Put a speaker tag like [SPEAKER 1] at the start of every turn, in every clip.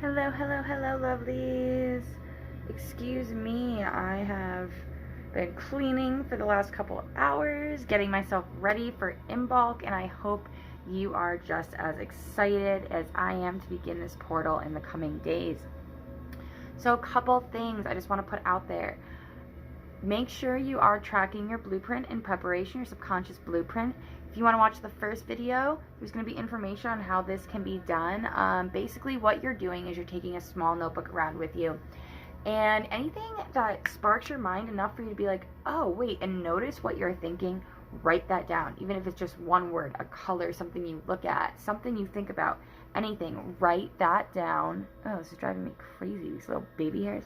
[SPEAKER 1] Hello, hello, hello, lovelies. Excuse me, I have been cleaning for the last couple of hours, getting myself ready for Imbolc, and I hope you are just as excited as I am to begin this portal in the coming days. So, a couple things I just want to put out there. Make sure you are tracking your blueprint in preparation, your subconscious blueprint. If you want to watch the first video, there's going to be information on how this can be done. Basically, what you're doing is you're taking a small notebook around with you. And anything that sparks your mind enough for you to be like, oh, wait, and notice what you're thinking, write that down. Even if it's just one word, a color, something you look at, something you think about, anything, write that down. Oh, this is driving me crazy, these little baby hairs.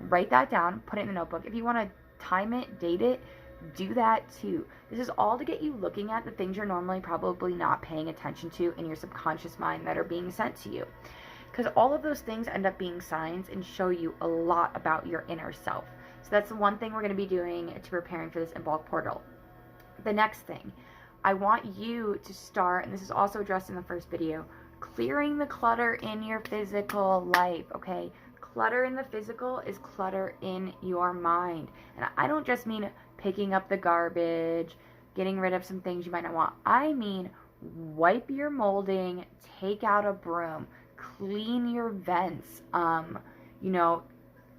[SPEAKER 1] Write that down, put it in a notebook. If you want to time it, date it, do that too. This is all to get you looking at the things you're normally probably not paying attention to in your subconscious mind that are being sent to you. Because all of those things end up being signs and show you a lot about your inner self. So that's the one thing we're going to be doing to preparing for this Imbolc portal. The next thing, I want you to start, and this is also addressed in the first video, clearing the clutter in your physical life, okay? Clutter in the physical is clutter in your mind. And I don't just mean picking up the garbage, getting rid of some things you might not want. I mean wipe your molding, take out a broom, clean your vents,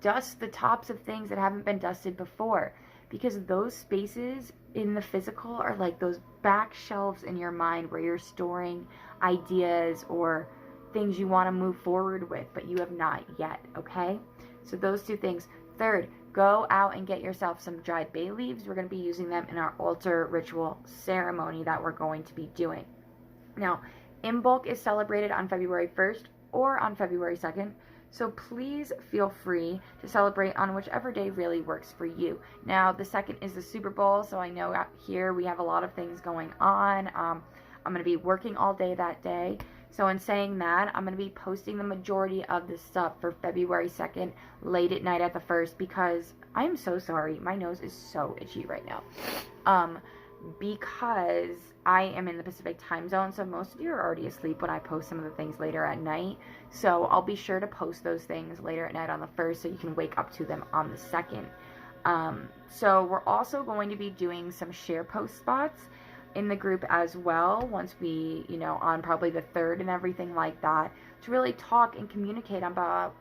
[SPEAKER 1] dust the tops of things that haven't been dusted before. Because those spaces in the physical are like those back shelves in your mind where you're storing ideas or things you want to move forward with, but you have not yet, okay? So those two things. Third, go out and get yourself some dried bay leaves. We're going to be using them in our altar ritual ceremony that we're going to be doing. Now, Imbolc is celebrated on February 1st or on February 2nd, so please feel free to celebrate on whichever day really works for you. Now, the 2nd is the Super Bowl, so I know out here we have a lot of things going on. I'm going to be working all day that day. So in saying that, I'm going to be posting the majority of this stuff for February 2nd, late at night at the 1st, because I'm so sorry. My nose is so itchy right now. Because I am in the Pacific time zone, so most of you are already asleep when I post some of the things later at night. So I'll be sure to post those things later at night on the 1st so you can wake up to them on the 2nd. So we're also going to be doing some share post spots in the group as well, once we, on probably the 3rd and everything like that, to really talk and communicate about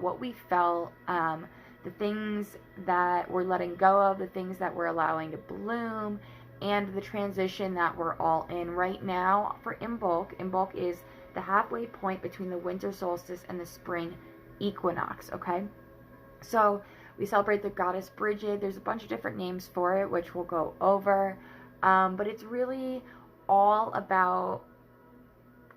[SPEAKER 1] what we felt, the things that we're letting go of, the things that we're allowing to bloom, and the transition that we're all in right now for Imbolc. Imbolc is the halfway point between the winter solstice and the spring equinox, okay? So we celebrate the goddess Bridget. There's a bunch of different names for it, which we'll go over. But it's really all about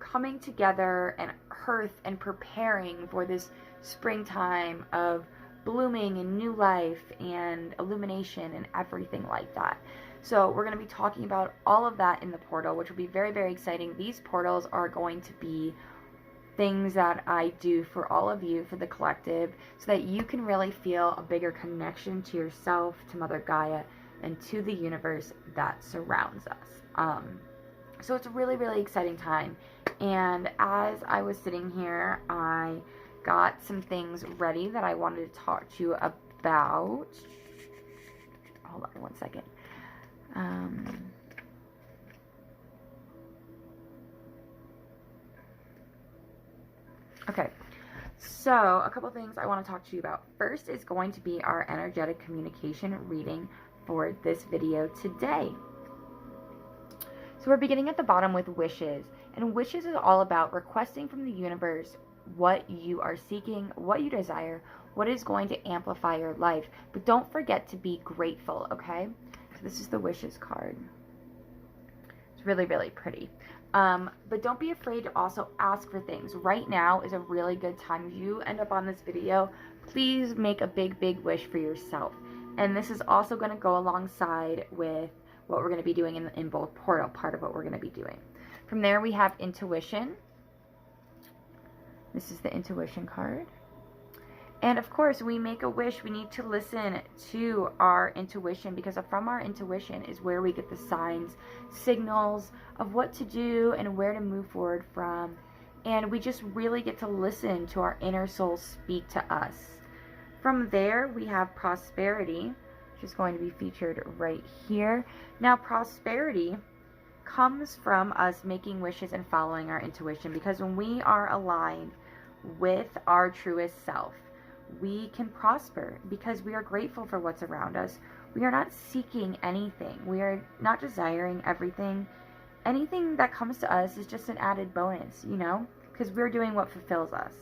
[SPEAKER 1] coming together and hearth and preparing for this springtime of blooming and new life and illumination and everything like that. So we're going to be talking about all of that in the portal, which will be very, very exciting. These portals are going to be things that I do for all of you, for the collective, so that you can really feel a bigger connection to yourself, to Mother Gaia, and to the universe that surrounds us. So it's a really, really exciting time. And as I was sitting here, I got some things ready that I wanted to talk to you about. Hold on one second. Okay, so a couple things I want to talk to you about. First is going to be our energetic communication reading for this video today. So we're beginning at the bottom with wishes, and wishes is all about requesting from the universe what you are seeking, what you desire, what is going to amplify your life. But don't forget to be grateful, okay? So this is the wishes card. It's really, really pretty. But don't be afraid to also ask for things. Right now is a really good time. If you end up on this video, please make a big, big wish for yourself. And this is also going to go alongside with what we're going to be doing in the Imbolc portal, part of what we're going to be doing. From there, we have intuition. This is the intuition card. And of course, we make a wish. We need to listen to our intuition, because from our intuition is where we get the signs, signals of what to do and where to move forward from. and we just really get to listen to our inner soul speak to us. From there, we have prosperity, which is going to be featured right here. Now, prosperity comes from us making wishes and following our intuition, because when we are aligned with our truest self, we can prosper because we are grateful for what's around us. We are not seeking anything. We are not desiring everything. Anything that comes to us is just an added bonus, you know, because we're doing what fulfills us.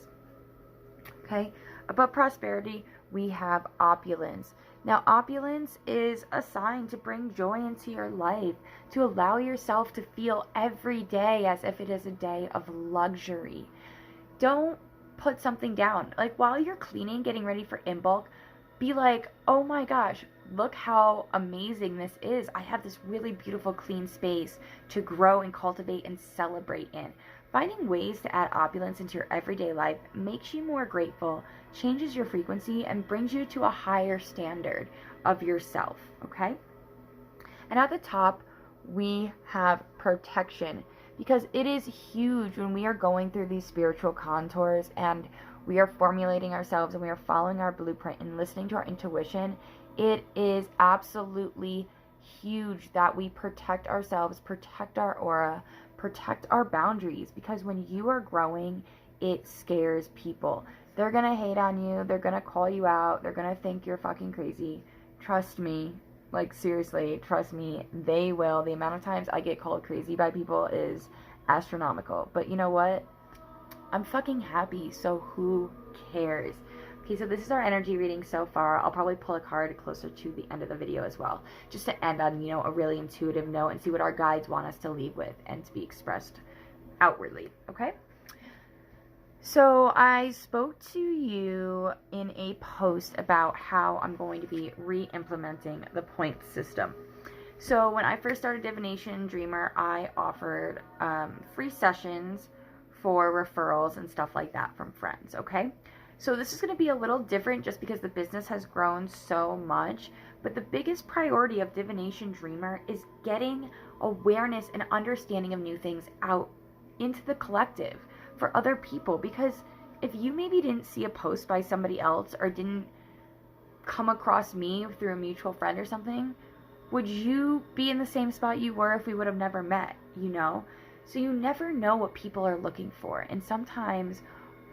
[SPEAKER 1] Okay? Above prosperity, we have opulence. Now, opulence is a sign to bring joy into your life, to allow yourself to feel every day as if it is a day of luxury. Don't put something down. Like, while you're cleaning, getting ready for Imbolc, be like, oh my gosh, look how amazing this is. I have this really beautiful clean space to grow and cultivate and celebrate in. Finding ways to add opulence into your everyday life makes you more grateful, changes your frequency, and brings you to a higher standard of yourself, okay? And at the top, we have protection, because it is huge when we are going through these spiritual contours and we are formulating ourselves and we are following our blueprint and listening to our intuition. It is absolutely huge that we protect ourselves, protect our aura, protect our boundaries, because when you are growing, it scares people. They're gonna hate on you, they're gonna call you out, they're gonna think you're fucking crazy. Trust me, like seriously, trust me, they will. The amount of times I get called crazy by people is astronomical. But you know what? I'm fucking happy, so who cares? Okay, so this is our energy reading so far. I'll probably pull a card closer to the end of the video as well, just to end on, you know, a really intuitive note and see what our guides want us to leave with and to be expressed outwardly, okay? So I spoke to you in a post about how I'm going to be re-implementing the point system. So when I first started Divination Dreamer, I offered free sessions for referrals and stuff like that from friends, okay? So this is going to be a little different just because the business has grown so much, but the biggest priority of Divination Dreamer is getting awareness and understanding of new things out into the collective for other people. Because if you maybe didn't see a post by somebody else or didn't come across me through a mutual friend or something, would you be in the same spot you were if we would have never met, you know? So you never know what people are looking for. And sometimes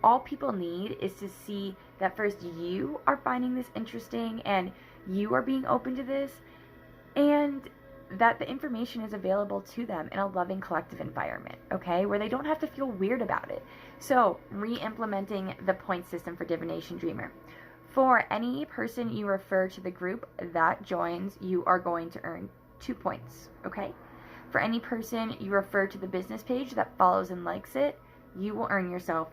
[SPEAKER 1] all people need is to see that first you are finding this interesting and you are being open to this, and that the information is available to them in a loving collective environment, okay, where they don't have to feel weird about it. So re-implementing the point system for Divination Dreamer. For any person you refer to the group that joins, you are going to earn 2 points, okay? For any person you refer to the business page that follows and likes it, you will earn yourself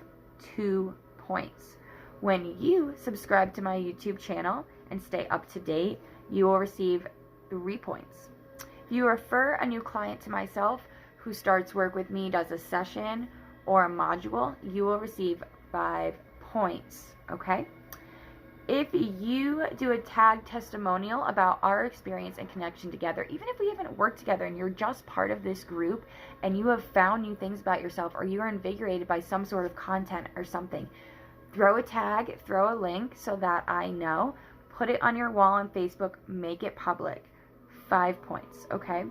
[SPEAKER 1] 2 points. When you subscribe to my YouTube channel and stay up to date, you will receive 3 points. If you refer a new client to myself who starts work with me, does a session or a module, you will receive 5 points, okay? If you do a tag testimonial about our experience and connection together, even if we haven't worked together and you're just part of this group and you have found new things about yourself, or you are invigorated by some sort of content or something, throw a tag, throw a link so that I know, put it on your wall on Facebook, make it public. 5 points, okay?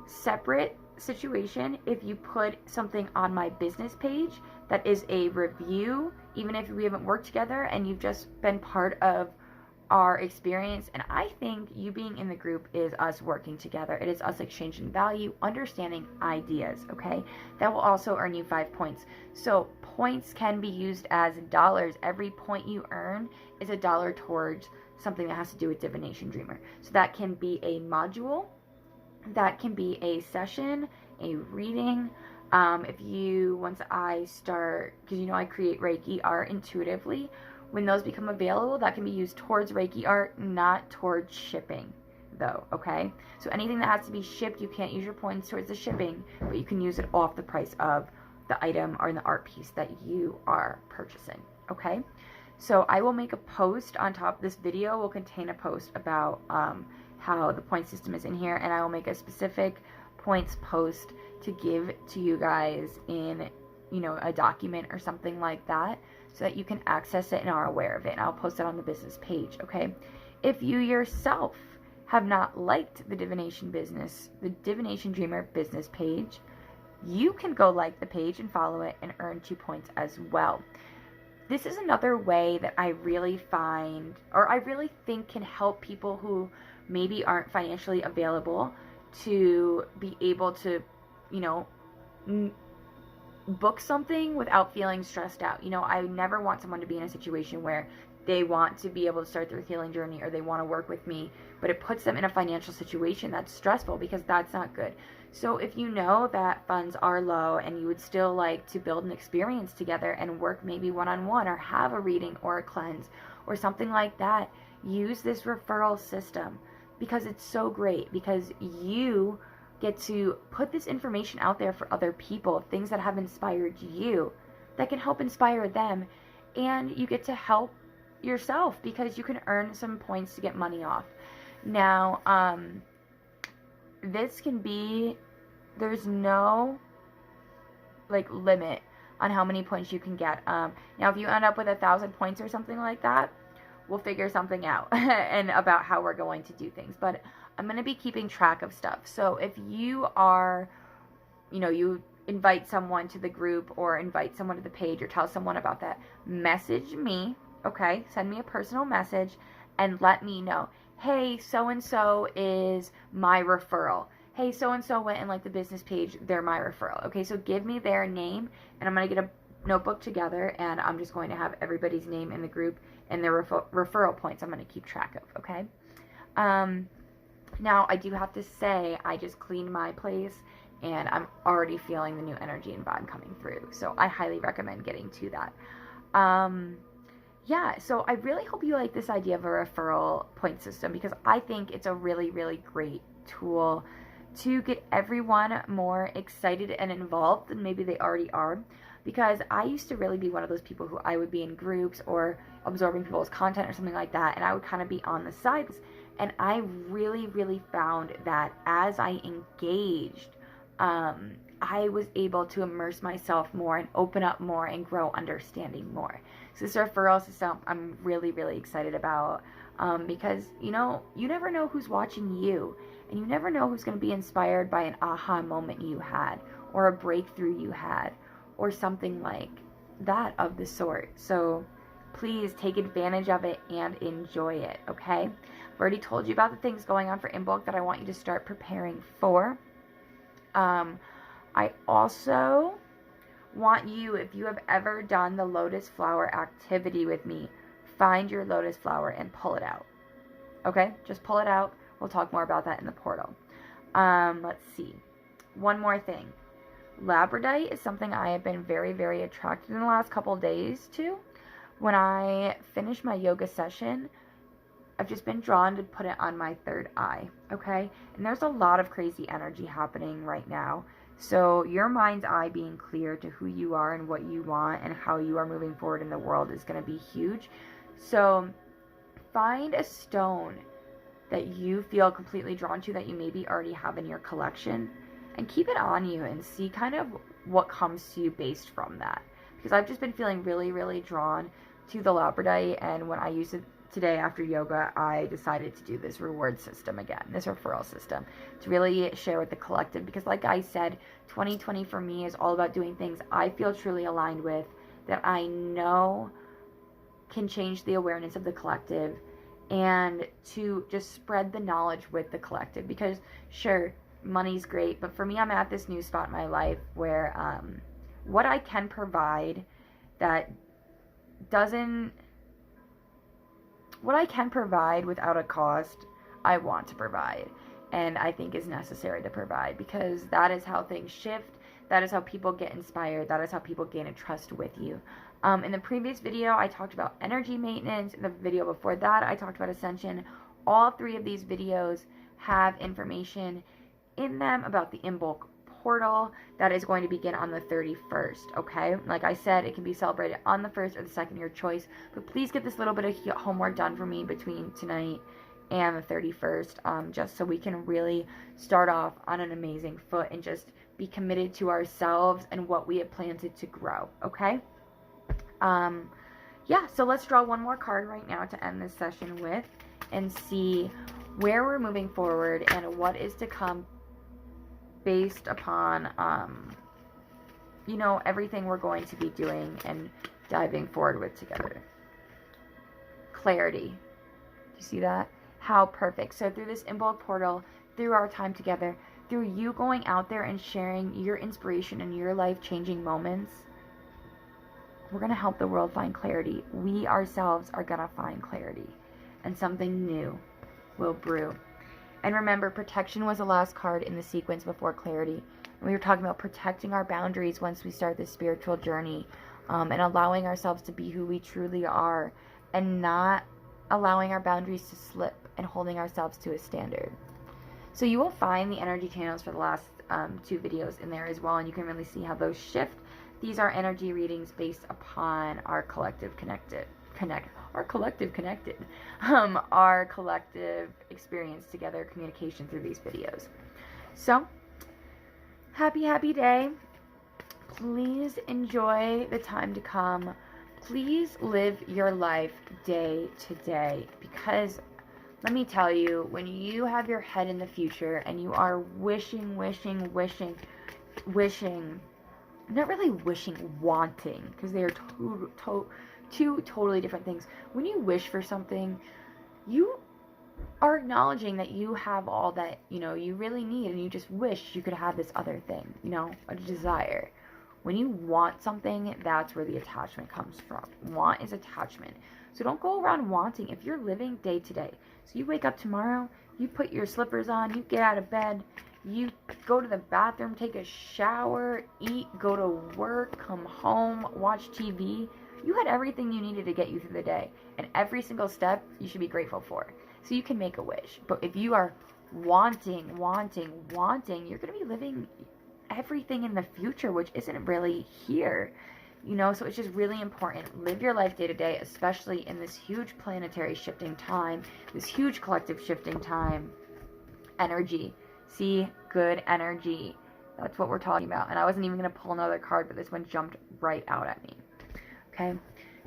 [SPEAKER 1] Separate situation, if you put something on my business page that is a review, even if we haven't worked together and you've just been part of our experience, and I think you being in the group is us working together. It is us exchanging value, understanding ideas, okay? That will also earn you 5 points. So points can be used as dollars. Every point you earn is $1 towards something that has to do with Divination Dreamer. So that can be a module, that can be a session, a reading. If you, once I start, because you know I create Reiki art intuitively, when those become available, that can be used towards Reiki art, not towards shipping though, okay? So anything that has to be shipped, you can't use your points towards the shipping, but you can use it off the price of the item or the art piece that you are purchasing, okay? So I will make a post on top. This video will contain a post about how the point system is in here, and I will make a specific points post to give to you guys in a document or something like that, so that you can access it and are aware of it. And I'll post it on the business page, okay? If you yourself have not liked the Divination Dreamer business page, you can go like the page and follow it and earn 2 points as well. This is another way that I really think can help people who maybe aren't financially available to be able to, book something without feeling stressed out. I never want someone to be in a situation where they want to be able to start their healing journey or they want to work with me, but it puts them in a financial situation that's stressful, because that's not good. So if you know that funds are low and you would still like to build an experience together and work maybe one-on-one or have a reading or a cleanse or something like that, use this referral system, because it's so great, because you get to put this information out there for other people, things that have inspired you that can help inspire them, and you get to help yourself because you can earn some points to get money off. Now, this can be, there's no limit on how many points you can get. Now, if you end up with 1,000 points or something like that, we'll figure something out and about how we're going to do things. But I'm going to be keeping track of stuff. So if you are, you invite someone to the group or invite someone to the page or tell someone about that, message me, okay? Send me a personal message and let me know, hey, so-and-so is my referral. Hey, so-and-so went and liked the business page, they're my referral. Okay, so give me their name, and I'm going to get a notebook together, and I'm just going to have everybody's name in the group and their referral points I'm going to keep track of, okay? Now, I do have to say, I just cleaned my place, and I'm already feeling the new energy and vibe coming through, so I highly recommend getting to that. Yeah, so I really hope you like this idea of a referral point system, because I think it's a really, really great tool to get everyone more excited and involved than maybe they already are. Because I used to really be one of those people who I would be in groups or absorbing people's content or something like that, and I would kind of be on the sides. And I really, really found that as I engaged, I was able to immerse myself more and open up more and grow understanding more. So this referral system I'm really, really excited about, because, you never know who's watching you, and you never know who's going to be inspired by an aha moment you had, or a breakthrough you had, or something like that of the sort. So please take advantage of it and enjoy it, okay? I've already told you about the things going on for Imbolc that I want you to start preparing for. I also want you, if you have ever done the lotus flower activity with me, find your lotus flower and pull it out. Okay? Just pull it out. We'll talk more about that in the portal. Let's see. One more thing. Labradorite is something I have been very, very attracted in the last couple days to. When I finish my yoga session, I've just been drawn to put it on my third eye, okay? And there's a lot of crazy energy happening right now. So your mind's eye being clear to who you are and what you want and how you are moving forward in the world is going to be huge. So find a stone that you feel completely drawn to, that you maybe already have in your collection, and keep it on you and see kind of what comes to you based from that. Because I've just been feeling really, really drawn to the labradorite, and when I used it today after yoga, I decided to do this reward system again, this referral system, to really share with the collective. Because like I said, 2020 for me is all about doing things I feel truly aligned with, that I know can change the awareness of the collective, and to just spread the knowledge with the collective. Because sure, money's great, but for me, I'm at this new spot in my life where what I can provide what I can provide without a cost, I want to provide, and I think is necessary to provide, because that is how things shift. That is how people get inspired. That is how people gain a trust with you. In the previous video, I talked about energy maintenance. In the video before that, I talked about ascension. All three of these videos have information in them about the Imbolc portal that is going to begin on the 31st, okay? Like I said, it can be celebrated on the 1st or the 2nd, your choice, but please get this little bit of homework done for me between tonight and the 31st, just so we can really start off on an amazing foot and just be committed to ourselves and what we have planted to grow, okay? Yeah, so let's draw one more card right now to end this session with and see where we're moving forward and what is to come based upon, you know, everything we're going to be doing and diving forward with together. Clarity. Do you see that? How perfect. So through this Imbolc portal, through our time together, through you going out there and sharing your inspiration and your life-changing moments, we're going to help the world find clarity. We ourselves are going to find clarity. And something new will brew. And remember, protection was the last card in the sequence before clarity. And we were talking about protecting our boundaries once we start this spiritual journey. And allowing ourselves to be who we truly are. And not allowing our boundaries to slip and holding ourselves to a standard. So you will find the energy channels for the last 2 videos in there as well. And you can really see how those shift. These are energy readings based upon our collective our collective experience together, communication through these videos. So, happy day. Please enjoy the time to come. Please live your life day to day, because let me tell you, when you have your head in the future and you are wishing, not really wishing, wanting, because they are two totally different things. When you wish for something, you are acknowledging that you have all that, you know, you really need, and you just wish you could have this other thing, you know, a desire. When you want something, that's where the attachment comes from. Want is attachment. So don't go around wanting. If you're living day to day, so you wake up tomorrow, you put your slippers on, you get out of bed, you go to the bathroom, take a shower, eat, go to work, come home, watch TV. You had everything you needed to get you through the day. And every single step you should be grateful for. So you can make a wish. But if you are wanting, you're going to be living everything in the future, which isn't really here. You know, so it's just really important. Live your life day to day, especially in this huge planetary shifting time, this huge collective shifting time. Energy. See, good energy. That's what we're talking about. And I wasn't even going to pull another card, but this one jumped right out at me. Okay?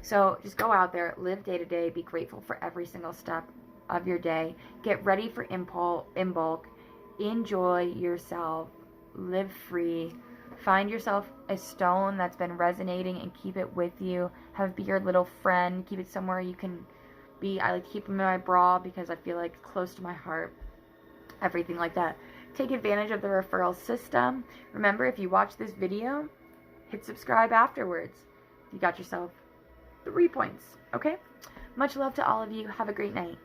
[SPEAKER 1] So just go out there, live day to day, be grateful for every single step of your day. Get ready for Imbolc. Enjoy yourself. Live free. Find yourself a stone that's been resonating and keep it with you. Have it be your little friend. Keep it somewhere you can be. I like to keep them in my bra because I feel like it's close to my heart. Everything like that. Take advantage of the referral system. Remember, if you watch this video, hit subscribe afterwards. You got yourself 3 points. Okay? Much love to all of you. Have a great night.